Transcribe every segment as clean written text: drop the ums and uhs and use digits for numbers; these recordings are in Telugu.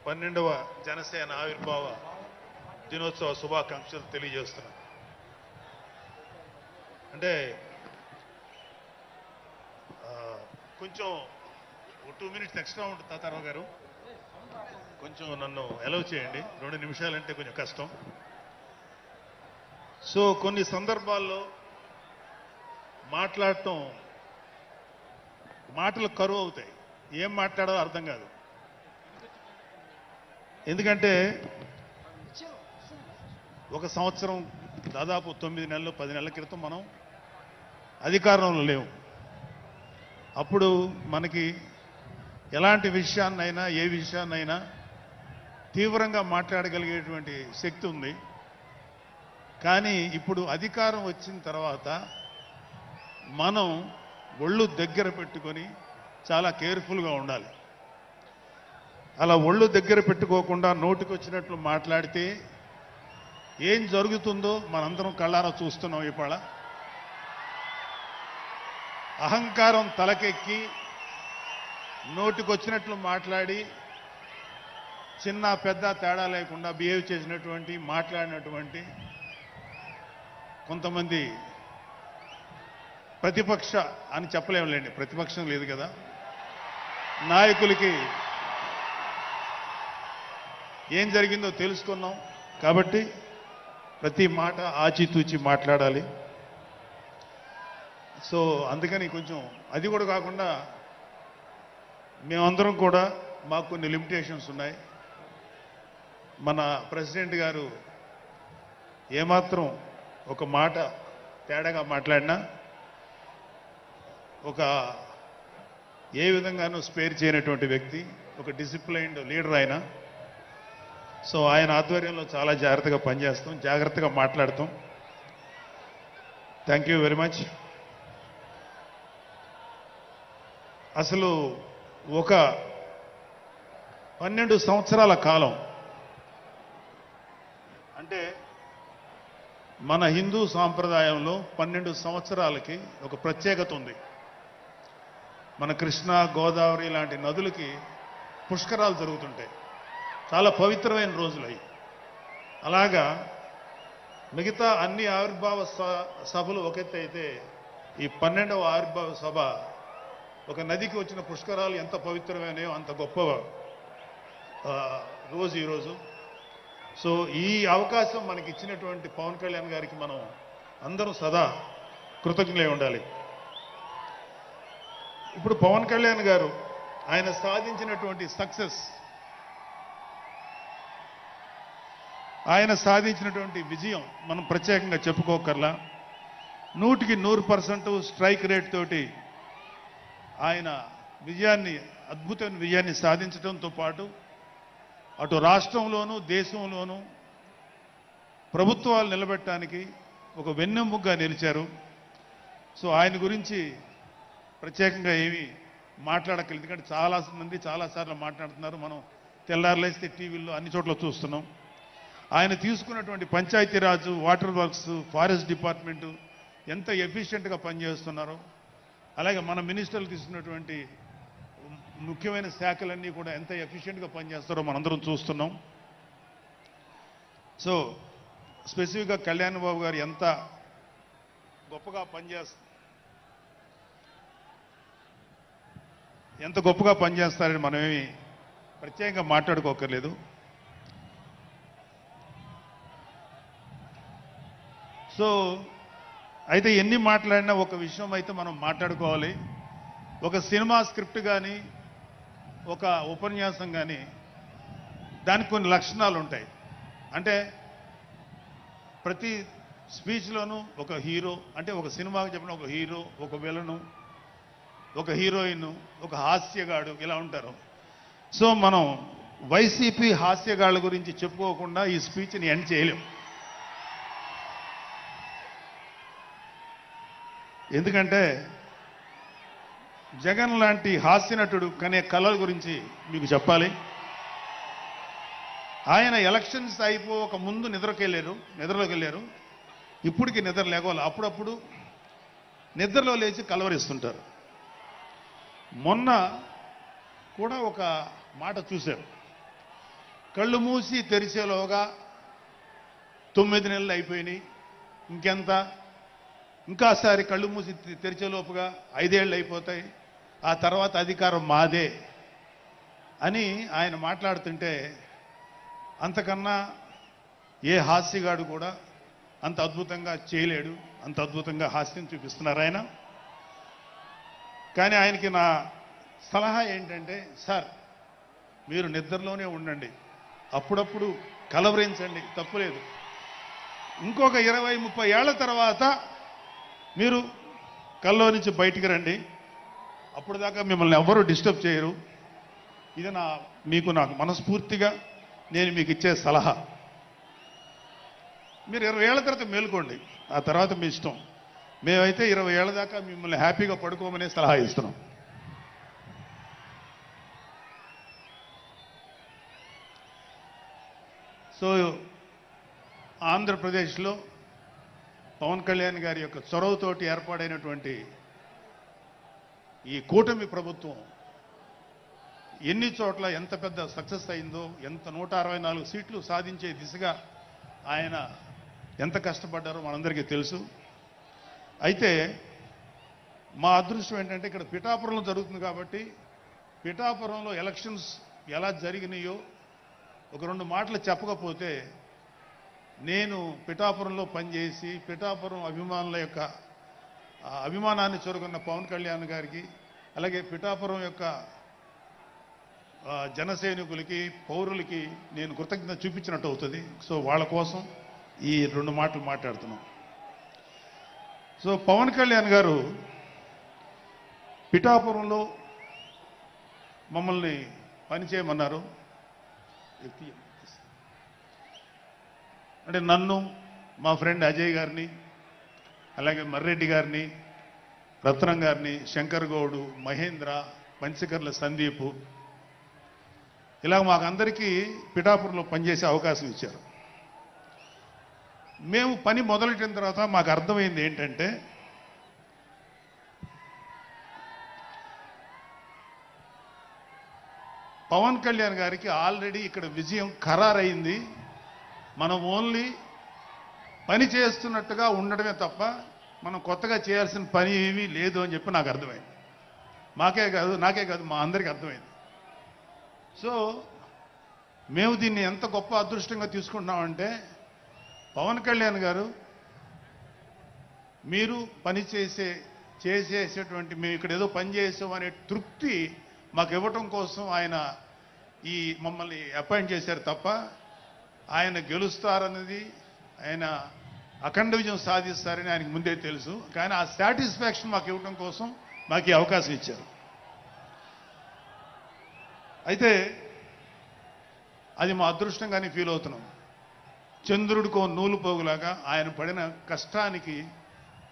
12వ జనసేన ఆవిర్భావ దినోత్సవ శుభాకాంక్షలు తెలియజేస్తున్నాను. అంటే కొంచెం 2 మినిట్స్ ఎక్స్ట్రా ఉంటుంది తాతారావు గారు, కొంచెం నన్ను అలౌ చేయండి. 2 నిమిషాలంటే కొంచెం కష్టం. సో కొన్ని సందర్భాల్లో మాట్లాడటం మాటలు కరువు అవుతాయి, ఏం మాట్లాడాలో అర్థం కాదు. ఎందుకంటే ఒక సంవత్సరం దాదాపు 9 నెలలు 10 నెలల క్రితం మనం అధికారంలో లేవు. అప్పుడు మనకి ఎలాంటి విషయాన్నైనా ఏ విషయాన్నైనా తీవ్రంగా మాట్లాడగలిగేటువంటి శక్తి ఉంది. కానీ ఇప్పుడు అధికారం వచ్చిన తర్వాత మనం ఒళ్ళు దగ్గర పెట్టుకొని చాలా కేర్ఫుల్గా ఉండాలి. అలా ఒళ్ళు దగ్గర పెట్టుకోకుండా నోటికొచ్చినట్లు మాట్లాడితే ఏం జరుగుతుందో మనందరం కళ్ళారా చూస్తున్నాం. ఇవాళ అహంకారం తలకెక్కి నోటికొచ్చినట్లు మాట్లాడి చిన్న పెద్ద తేడా లేకుండా బిహేవ్ చేసినటువంటి మాట్లాడినటువంటి కొంతమంది ప్రతిపక్ష అని చెప్పలేములేండి, ప్రతిపక్షం లేదు కదా, నాయకులకి ఏం జరిగిందో తెలుసుకున్నాం. కాబట్టి ప్రతి మాట ఆచితూచి మాట్లాడాలి. సో అందుకని కొంచెం అది కూడా కాకుండా మేమందరం కూడా మాకు కొన్ని లిమిటేషన్స్ ఉన్నాయి. మన ప్రెసిడెంట్ గారు ఏమాత్రం ఒక మాట తేడాగా మాట్లాడినా ఒక ఏ విధంగానూ స్పేర్ చేయనటువంటి వ్యక్తి, ఒక డిసిప్లైన్డ్ లీడర్ ఆయన. సో ఆయన ఆధ్వర్యంలో చాలా జాగ్రత్తగా పనిచేస్తాం, జాగ్రత్తగా మాట్లాడతాం. Thank you very much. అసలు ఒక 12 సంవత్సరాల కాలం అంటే మన హిందూ సాంప్రదాయంలో 12 సంవత్సరాలకి ఒక ప్రత్యేకత ఉంది. మన కృష్ణ గోదావరి లాంటి నదులకి పుష్కరాలు జరుగుతుంటాయి, చాలా పవిత్రమైన రోజులు అవి. అలాగా మిగతా అన్ని ఆవిర్భావ సభలు ఒక ఎత్తు అయితే ఈ 12వ ఆవిర్భావ సభ ఒక నదికి వచ్చిన పుష్కరాలు ఎంత పవిత్రమైనయో అంత గొప్ప రోజు ఈరోజు. సో ఈ అవకాశం మనకి ఇచ్చినటువంటి పవన్ కళ్యాణ్ గారికి మనం అందరం సదా కృతజ్ఞులై ఉండాలి. ఇప్పుడు పవన్ కళ్యాణ్ గారు ఆయన సాధించినటువంటి సక్సెస్, ఆయన సాధించినటువంటి విజయం మనం ప్రత్యేకంగా చెప్పుకోకర్లా. 100కి 100% స్ట్రైక్ రేట్ తోటి ఆయన విజయాన్ని, అద్భుతమైన విజయాన్ని సాధించడంతో పాటు అటు రాష్ట్రంలోనూ దేశంలోనూ ప్రభుత్వాలు నిలబెట్టడానికి ఒక వెన్నెముగ్గా నిలిచారు. సో ఆయన గురించి ప్రత్యేకంగా ఏమీ మాట్లాడక్కర్లేదు, ఎందుకంటే చాలామంది చాలాసార్లు మాట్లాడుతున్నారు. మనం తెల్లారులేస్తే టీవీల్లో అన్ని చోట్ల చూస్తున్నాం. ఆయన తీసుకున్నటువంటి Panchayati Raj, water works, forest department ఎంత ఎఫిషియెంట్గా పనిచేస్తున్నారో, అలాగే మన మినిస్టర్లు తీసుకున్నటువంటి ముఖ్యమైన శాఖలన్నీ కూడా ఎంత ఎఫిషియెంట్గా పనిచేస్తారో మనందరం చూస్తున్నాం. సో స్పెసిఫిక్గా కళ్యాణ్ బాబు గారు ఎంత గొప్పగా పనిచేస్తారని మనమేమి ప్రత్యేకంగా మాట్లాడుకోకర్లేదు. సో అయితే ఎన్ని మాట్లాడినా ఒక విషయం అయితే మనం మాట్లాడుకోవాలి. ఒక సినిమా స్క్రిప్ట్ కానీ ఒక ఉపన్యాసం కానీ దానికి కొన్ని లక్షణాలు ఉంటాయి. అంటే ప్రతి స్పీచ్లోనూ ఒక హీరో, అంటే ఒక సినిమాకి చెప్పిన ఒక హీరో, ఒక విలను, ఒక హీరోయిన్, ఒక హాస్యగాడు, ఇలా ఉంటారు. సో మనం వైసీపీ హాస్యగాళ్ళ గురించి చెప్పుకోకుండా ఈ స్పీచ్ని ఎండ్ చేయలేం. ఎందుకంటే జగన్ లాంటి హాస్యనటుడు కనే కళల గురించి మీకు చెప్పాలి. ఆయన ఎలక్షన్స్ అయిపోక ముందు నిద్రలోకి వెళ్ళారు. ఇప్పటికి నిద్ర లేవాలి. అప్పుడప్పుడు నిద్రలో లేచి కలవరిస్తుంటారు. మొన్న కూడా ఒక మాట చూశారు. కళ్ళు మూసి తెరిచేలోగా 9 నెలలు అయిపోయినాయి, ఇంకెంత, ఇంకాసారి కళ్ళు మూసి తెరిచేలోపుగా 5 ఏళ్ళు అయిపోతాయి, ఆ తర్వాత అధికారం మాదే అని ఆయన మాట్లాడుతుంటే అంతకన్నా ఏ హాస్యగాడు కూడా అంత అద్భుతంగా చేయలేడు, అంత అద్భుతంగా హాస్యం చూపిస్తున్నారు ఆయన. కానీ ఆయనకి నా సలహా ఏంటంటే, సార్ మీరు నిద్రలోనే ఉండండి, అప్పుడప్పుడు కలవరించండి, తప్పులేదు. ఇంకొక 20-30 ఏళ్ల తర్వాత మీరు కల్లో నుంచి బయటికి రండి, అప్పుడు దాకా మిమ్మల్ని ఎవ్వరూ డిస్టర్బ్ చేయరు. ఇది నాకు మనస్ఫూర్తిగా నేను మీకు ఇచ్చే సలహా. మీరు 20 ఏళ్ల తర్వాత మేలుకోండి, ఆ తర్వాత మీ ఇష్టం. మేమైతే 20 ఏళ్ల దాకా మిమ్మల్ని హ్యాపీగా పడుకోమనే సలహా ఇస్తున్నాం. సో ఆంధ్రప్రదేశ్లో పవన్ కళ్యాణ్ గారి యొక్క చొరవతోటి ఏర్పాడైనటువంటి ఈ కూటమి ప్రభుత్వం ఎన్ని చోట్ల ఎంత పెద్ద సక్సెస్ అయిందో, ఎంత 164 సీట్లు సాధించే దిశగా ఆయన ఎంత కష్టపడ్డారో మనందరికీ తెలుసు. అయితే మా అదృష్టం ఏంటంటే ఇక్కడ పిఠాపురంలో జరుగుతుంది కాబట్టి పిఠాపురంలో ఎలక్షన్స్ ఎలా జరిగినాయో ఒక 2 మాటలు చెప్పకపోతే, నేను పిఠాపురంలో పనిచేసి పిఠాపురం అభిమానుల యొక్క అభిమానాన్ని చూరగొన్న పవన్ కళ్యాణ్ గారికి, అలాగే పిఠాపురం యొక్క జనసైనికులకి, పౌరులకి నేను కృతజ్ఞత చూపించినట్టు అవుతుంది. సో వాళ్ళ కోసం ఈ 2 మాటలు మాట్లాడుతున్నాం. సో పవన్ కళ్యాణ్ గారు పిఠాపురంలో మమ్మల్ని పనిచేయమన్నారు. అంటే నన్ను, మా ఫ్రెండ్ అజయ్ గారిని, అలాగే మర్రెడ్డి గారిని, రత్నం గారిని, శంకర్ గౌడు, మహేంద్ర, పంచకర్ల సందీప్, ఇలా మాకందరికీ పిఠాపురంలో పనిచేసే అవకాశం ఇచ్చారు. మేము పని మొదలెట్టిన తర్వాత మాకు అర్థమైంది ఏంటంటే, పవన్ కళ్యాణ్ గారికి ఆల్రెడీ ఇక్కడ విజయం ఖరారైంది. మనం ఓన్లీ పని చేస్తున్నట్టుగా ఉండడమే తప్ప మనం కొత్తగా చేయాల్సిన పని ఏమీ లేదు అని చెప్పి నాకు అర్థమైంది. నాకే కాదు మా అందరికీ అర్థమైంది. సో మేము దీన్ని ఎంత గొప్ప అదృష్టంగా తీసుకుంటున్నామంటే, పవన్ కళ్యాణ్ గారు మీరు పని చేసేటువంటి మేము ఇక్కడ ఏదో పని చేసాం అనే తృప్తి మాకు ఇవ్వటం కోసం ఆయన ఈ మమ్మల్ని అపాయింట్ చేశారు తప్ప ఆయన గెలుస్తారన్నది, ఆయన అఖండ విజయం సాధిస్తారని ఆయనకు ముందే తెలుసు. కానీ ఆ సాటిస్ఫాక్షన్ మాకు ఇవ్వటం కోసం మాకు ఈ అవకాశం ఇచ్చారు. అయితే అది మా అదృష్టంగానే ఫీల్ అవుతున్నాం. చంద్రుడికో నూలు పోగులాగా ఆయన పడిన కష్టానికి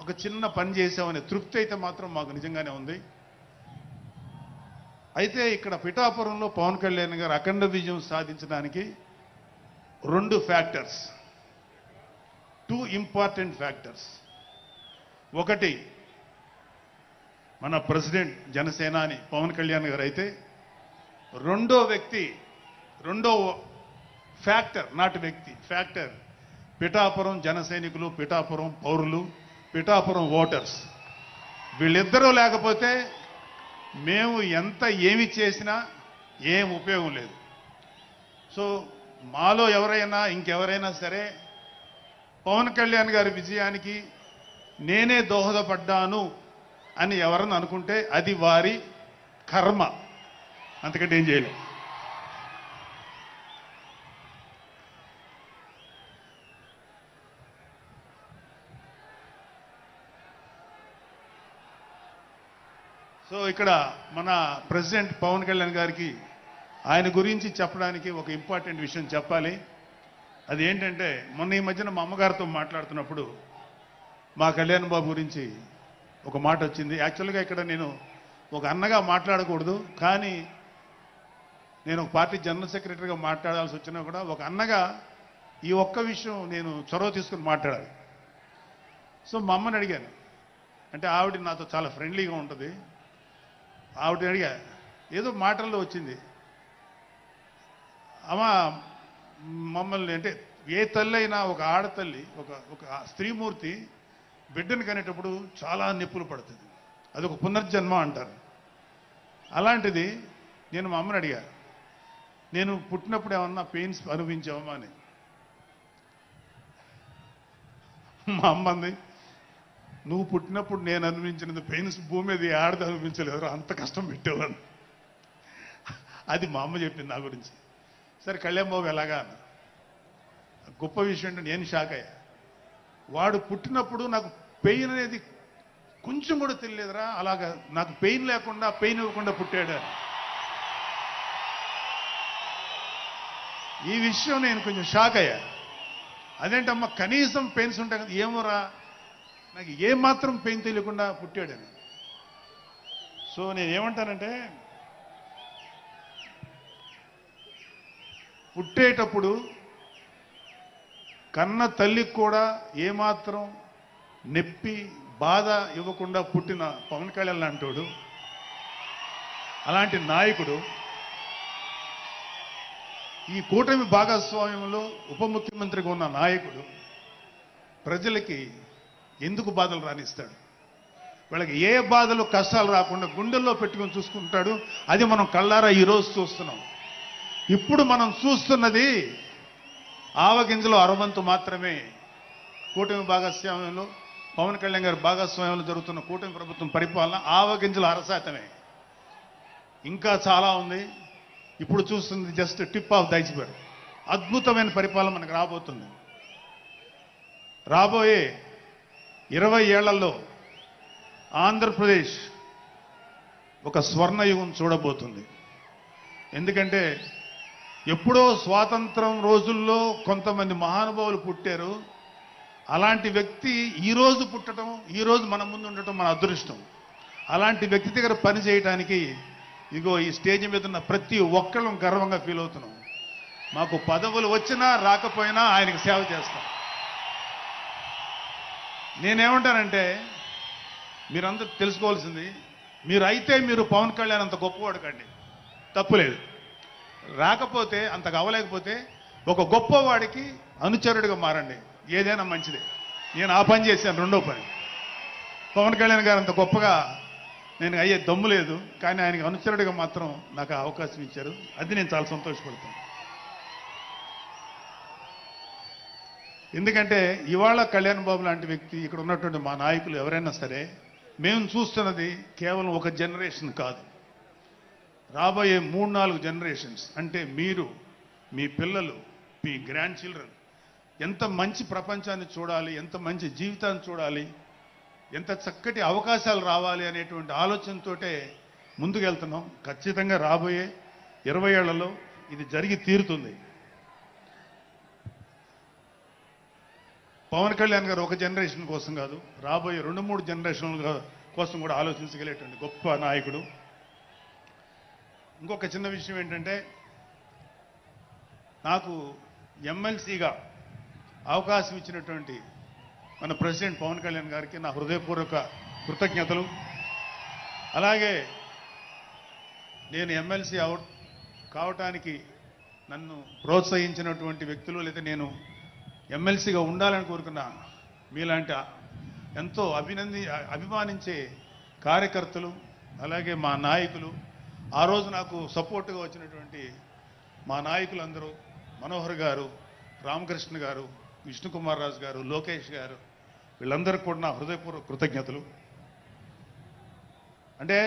ఒక చిన్న పని చేసామనే తృప్తి అయితే మాత్రం మాకు నిజంగానే ఉంది. అయితే ఇక్కడ పిఠాపురంలో పవన్ కళ్యాణ్ గారు అఖండ విజయం సాధించడానికి 2 ఫ్యాక్టర్స్, 2 ఇంపార్టెంట్ ఫ్యాక్టర్స్. ఒకటి మన ప్రెసిడెంట్ జనసేనాని పవన్ కళ్యాణ్ గారు అయితే, రెండో ఫ్యాక్టర్, నాట్ వ్యక్తి, ఫ్యాక్టర్ పిఠాపురం జనసైనికులు, పిఠాపురం పౌరులు, పిఠాపురం ఓటర్స్. వీళ్ళిద్దరూ లేకపోతే మేము ఏమి చేసినా ఏం ఉపయోగం లేదు. సో మాలో ఎవరైనా ఇంకెవరైనా సరే పవన్ కళ్యాణ్ గారి విజయానికి నేనే దోహదపడ్డాను అని ఎవరన్నా అనుకుంటే అది వారి కర్మ, అంతకంటే ఏం చేయలేం. సో ఇక్కడ మన ప్రెసిడెంట్ పవన్ కళ్యాణ్ గారికి ఆయన గురించి చెప్పడానికి ఒక ఇంపార్టెంట్ విషయం చెప్పాలి. అది ఏంటంటే, మొన్న ఈ మధ్యన మా అమ్మగారితో మాట్లాడుతున్నప్పుడు మా కళ్యాణ్ బాబు గురించి ఒక మాట వచ్చింది. యాక్చువల్గా ఇక్కడ నేను ఒక అన్నగా మాట్లాడకూడదు, కానీ నేను ఒక పార్టీ జనరల్ సెక్రటరీగా మాట్లాడాల్సి వచ్చినా కూడా ఒక అన్నగా ఈ ఒక్క విషయం నేను చొరవ తీసుకుని మాట్లాడాలి. సో మా అమ్మని అడిగాను, అంటే ఆవిడ నాతో చాలా ఫ్రెండ్లీగా ఉంటుంది. ఆవిడని అడిగా, ఏదో మాటల్లో వచ్చింది, అమ్మ మమ్మల్ని అంటే ఏ తల్లి అయినా ఒక ఆడతల్లి ఒక ఒక స్త్రీమూర్తి బిడ్డను కనేటప్పుడు చాలా నొప్పులు పడుతుంది. అదొక పునర్జన్మ అంటారు. అలాంటిది నేను మా అమ్మని అడిగా, నేను పుట్టినప్పుడు ఏమన్నా పెయిన్స్ అనుభవించావమ్మా అని. మా అమ్మ అంది, నువ్వు పుట్టినప్పుడు నేను అనుభవించినది పెయిన్స్ భూమి మీద ఆడది అనుభవించలేదు, అంత కష్టం పెట్టేవాడు. అది మా అమ్మ చెప్పింది నా గురించి. సరే కళ్యాణ్ బాబు ఎలాగా అన్న. గొప్ప విషయం అంటే నేను షాక్ అయ్యా. వాడు పుట్టినప్పుడు నాకు పెయిన్ అనేది కొంచెం కూడా తెలియలేదురా, అలాగా నాకు పెయిన్ లేకుండా పెయిన్ ఇవ్వకుండా పుట్టాడు. ఈ విషయం నేను కొంచెం షాక్ అయ్యా. అదేంటమ్మా కనీసం పెయిన్స్ ఉంటాయి కదా, ఏమోరా నాకు ఏమాత్రం పెయిన్ తెలియకుండా పుట్టాడని. సో నేనేమంటానంటే పుట్టేటప్పుడు కన్న తల్లికి కూడా ఏమాత్రం నొప్పి బాధ ఇవ్వకుండా పుట్టిన పవన్ కళ్యాణ్ లాంటోడు, అలాంటి నాయకుడు ఈ కూటమి భాగస్వామ్యంలో ఉప ముఖ్యమంత్రిగా ఉన్న నాయకుడు ప్రజలకి ఎందుకు బాధలు రానిస్తాడు? వాళ్ళకి ఏ బాధలు కష్టాలు రాకుండా గుండెల్లో పెట్టుకొని చూసుకుంటాడు. అది మనం కళ్ళారా ఈరోజు చూస్తున్నాం. ఇప్పుడు మనం చూస్తున్నది ఆవగింజలో అరవంతు మాత్రమే. కూటమి భాగస్వామ్యంలో పవన్ కళ్యాణ్ గారి భాగస్వామ్యంలో జరుగుతున్న కూటమి ప్రభుత్వం పరిపాలన ఆవగింజల అరశాతమే. ఇంకా చాలా ఉంది. ఇప్పుడు చూస్తుంది just tip of the iceberg. అద్భుతమైన పరిపాలన మనకు రాబోతుంది. రాబోయే 20 ఏళ్లలో ఆంధ్రప్రదేశ్ ఒక స్వర్ణయుగం చూడబోతుంది. ఎందుకంటే ఎప్పుడో స్వాతంత్రం రోజుల్లో కొంతమంది మహానుభావులు పుట్టారు. అలాంటి వ్యక్తి ఈరోజు పుట్టడం, ఈరోజు మన ముందు ఉండటం మన అదృష్టం. అలాంటి వ్యక్తి దగ్గర పని చేయడానికి ఇగో ఈ స్టేజ్ మీద ఉన్న ప్రతి ఒక్కళ్ళం గర్వంగా ఫీల్ అవుతున్నాం. మాకు పదవులు వచ్చినా రాకపోయినా ఆయనకి సేవ చేస్తాం. నేనేమంటానంటే మీరందరూ తెలుసుకోవాల్సింది, మీరు పవన్ కళ్యాణ్ అంత గొప్పవాడు కండి, తప్పులేదు. రాకపోతే అంతగా అవ్వలేకపోతే ఒక గొప్పవాడికి అనుచరుడిగా మారండి, ఏదైనా మంచిదే. నేను ఆ పని చేశాను. రెండో పని, పవన్ కళ్యాణ్ గారు అంత గొప్పగా నేను అయ్యే దమ్ము లేదు, కానీ ఆయనకి అనుచరుడిగా మాత్రం నాకు అవకాశం ఇచ్చారు. అది నేను చాలా సంతోషపడతాను. ఎందుకంటే ఇవాళ కళ్యాణ్ బాబు లాంటి వ్యక్తి, ఇక్కడ ఉన్నటువంటి మా నాయకులు ఎవరైనా సరే, మేము చూస్తున్నది కేవలం ఒక జనరేషన్ కాదు, రాబోయే 3-4 జనరేషన్స్. అంటే మీరు, మీ పిల్లలు, మీ గ్రాండ్ చిల్డ్రన్ ఎంత మంచి ప్రపంచాన్ని చూడాలి, ఎంత మంచి జీవితాన్ని చూడాలి, ఎంత చక్కటి అవకాశాలు రావాలి అనేటువంటి ఆలోచనతోటే ముందుకెళ్తున్నాం. ఖచ్చితంగా రాబోయే 20 ఏళ్లలో ఇది జరిగి తీరుతుంది. పవన్ కళ్యాణ్ గారు ఒక జనరేషన్ కోసం కాదు, రాబోయే 2-3 జనరేషన్ల కోసం కూడా ఆలోచించగలిగేటువంటి గొప్ప నాయకుడు. ఇంకొక చిన్న విషయం ఏంటంటే, నాకు ఎమ్మెల్సీగా అవకాశం ఇచ్చినటువంటి మన ప్రెసిడెంట్ పవన్ కళ్యాణ్ గారికి నా హృదయపూర్వక కృతజ్ఞతలు. అలాగే నేను ఎమ్మెల్సీ కావటానికి నన్ను ప్రోత్సహించినటువంటి వ్యక్తులు, లేదా నేను ఎమ్మెల్సీగా ఉండాలని కోరుకున్న మీలాంటి ఎంతో అభిమానించే కార్యకర్తలు, అలాగే మా నాయకులు, ఆ రోజు నాకు సపోర్టుగా వచ్చినటువంటి మా నాయకులందరూ, మనోహర్ గారు, రామకృష్ణ గారు, విష్ణుకుమార్ రాజు గారు, లోకేష్ గారు, వీళ్ళందరికీ కూడా నా హృదయపూర్వక కృతజ్ఞతలు. అంటే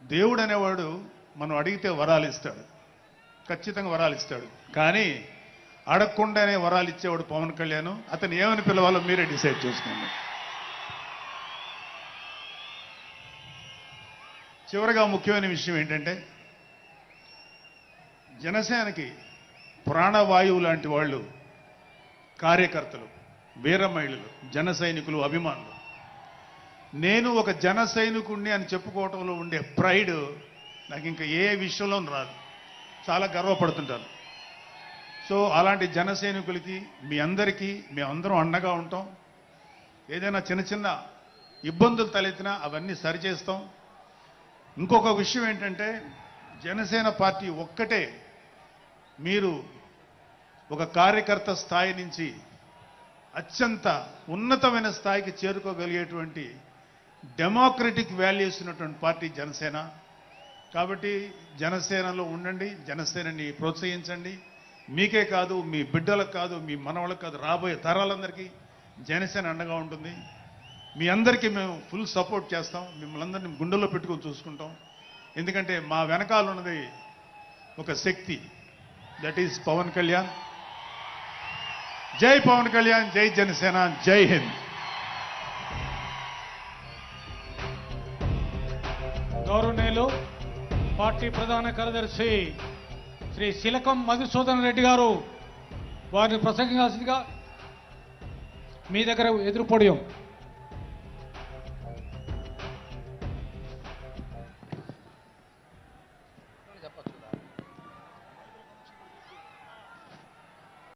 దేవుడు అనేవాడు మనం అడిగితే వరాలు ఇస్తాడు, ఖచ్చితంగా వరాలు ఇస్తాడు. కానీ అడగకుండానే వరాలు ఇచ్చేవాడు పవన్ కళ్యాణ్. అతను ఏమని పిలవాలో మీరే డిసైడ్ చేసుకోండి. చివరగా ముఖ్యమైన విషయం ఏంటంటే, జనసేనకి ప్రాణవాయువు లాంటి వాళ్ళు కార్యకర్తలు, వీర మహిళలు, జన సైనికులు, అభిమానులు. నేను ఒక జన సైనికుడిని అని చెప్పుకోవటంలో ఉండే ప్రైడ్ నాకు ఇంకా ఏ విషయంలో రాదు. చాలా గర్వపడుతుంటాను. సో అలాంటి జన సైనికులకి మీ అందరికీ మేమందరం అండగా ఉంటాం. ఏదైనా చిన్న చిన్న ఇబ్బందులు తలెత్తినా అవన్నీ సరిచేస్తాం. ఇంకొక విషయం ఏంటంటే, జనసేన పార్టీ ఒక్కటే మీరు ఒక కార్యకర్త స్థాయి నుంచి అత్యంత ఉన్నతమైన స్థాయికి చేరుకోగలిగేటువంటి డెమోక్రటిక్ వాల్యూస్ ఉన్నటువంటి పార్టీ జనసేన. కాబట్టి జనసేనలో ఉండండి, జనసేనని ప్రోత్సహించండి. మీకే కాదు, మీ బిడ్డలకు కాదు, మీ మనవలకు కాదు, రాబోయే తరాలందరికీ జనసేన అండగా ఉంటుంది. మీ అందరికీ మేము ఫుల్ సపోర్ట్ చేస్తాం. మిమ్మల్ని అందరినీ గుండెల్లో పెట్టుకొని చూసుకుంటాం. ఎందుకంటే మా వెనకాల ఉన్నది ఒక శక్తి, దట్ ఈజ్ పవన్ కళ్యాణ్. జై పవన్ కళ్యాణ్, జై జనసేన, జై హింద్. గౌరవనీయులు పార్టీ ప్రధాన కార్యదర్శి శ్రీ శిలకం మధుసూదన్ రెడ్డి గారు వారిని ప్రసంగించాల్సిందిగా మీ దగ్గర ఎదురు పొడియం.